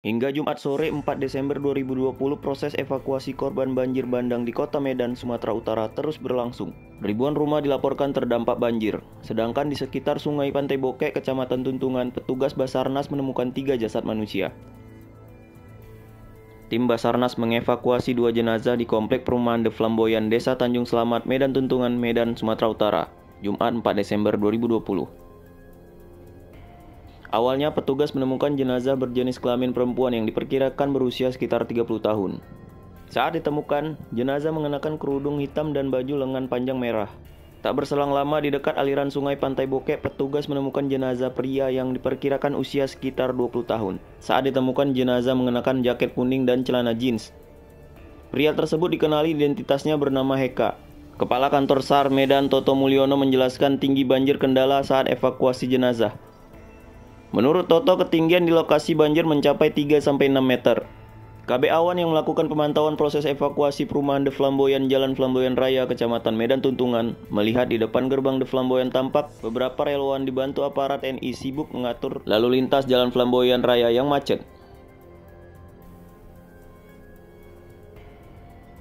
Hingga Jumat sore 4 Desember 2020, proses evakuasi korban banjir bandang di Kota Medan, Sumatera Utara terus berlangsung. Ribuan rumah dilaporkan terdampak banjir. Sedangkan di sekitar Sungai Pantai Bokek, Kecamatan Tuntungan, petugas Basarnas menemukan 3 jasad manusia. Tim Basarnas mengevakuasi 2 jenazah di Komplek Perumahan The Flamboyan, Desa Tanjung Selamat, Medan Tuntungan, Medan, Sumatera Utara, Jumat 4 Desember 2020. Awalnya petugas menemukan jenazah berjenis kelamin perempuan yang diperkirakan berusia sekitar 30 tahun. Saat ditemukan, jenazah mengenakan kerudung hitam dan baju lengan panjang merah. Tak berselang lama di dekat aliran Sungai Pantai Bokek, petugas menemukan jenazah pria yang diperkirakan usia sekitar 20 tahun. Saat ditemukan, jenazah mengenakan jaket kuning dan celana jeans. Pria tersebut dikenali identitasnya bernama Heka. Kepala Kantor SAR Medan Toto Mulyono menjelaskan tinggi banjir kendala saat evakuasi jenazah. Menurut Toto, ketinggian di lokasi banjir mencapai 3-6 meter. KB Awan yang melakukan pemantauan proses evakuasi perumahan The Flamboyan, Jalan Flamboyan Raya, Kecamatan Medan Tuntungan, melihat di depan gerbang The Flamboyan tampak beberapa relawan dibantu aparat TNI sibuk mengatur lalu lintas Jalan Flamboyan Raya yang macet.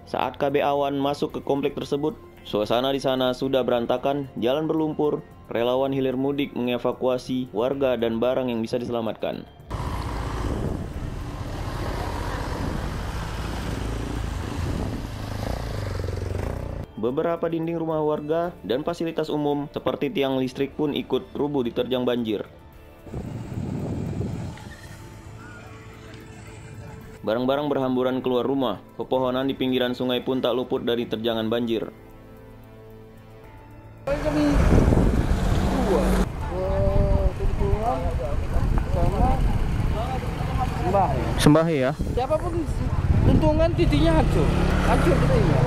Saat KB Awan masuk ke komplek tersebut, suasana di sana sudah berantakan, jalan berlumpur. Relawan hilir mudik mengevakuasi warga dan barang yang bisa diselamatkan. Beberapa dinding rumah warga dan fasilitas umum seperti tiang listrik pun ikut rubuh diterjang banjir. Barang-barang berhamburan keluar rumah, pepohonan di pinggiran sungai pun tak luput dari terjangan banjir. Sembah ya. Siapapun Tuntungan titiknya hancur titiknya.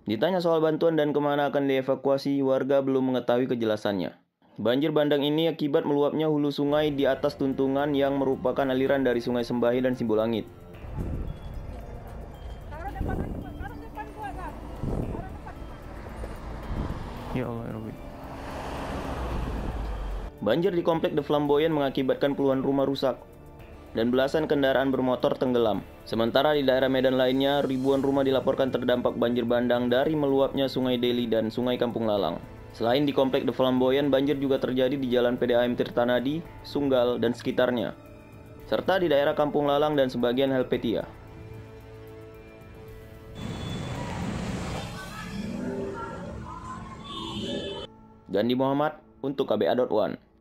Ditanya soal bantuan dan kemana akan dievakuasi, warga belum mengetahui kejelasannya. Banjir bandang ini akibat meluapnya hulu sungai di atas Tuntungan yang merupakan aliran dari Sungai Sembahi dan Sibolangit. Ya Allah, ya Rabbi. Banjir di Komplek The Flamboyan mengakibatkan puluhan rumah rusak dan belasan kendaraan bermotor tenggelam. Sementara di daerah Medan lainnya, ribuan rumah dilaporkan terdampak banjir bandang dari meluapnya Sungai Deli dan Sungai Kampung Lalang. Selain di Komplek The Flamboyan, banjir juga terjadi di Jalan PDAM Tirtanadi, Sunggal, dan sekitarnya, serta di daerah Kampung Lalang dan sebagian Helvetia. Gandhi Muhammad untuk KBA.One.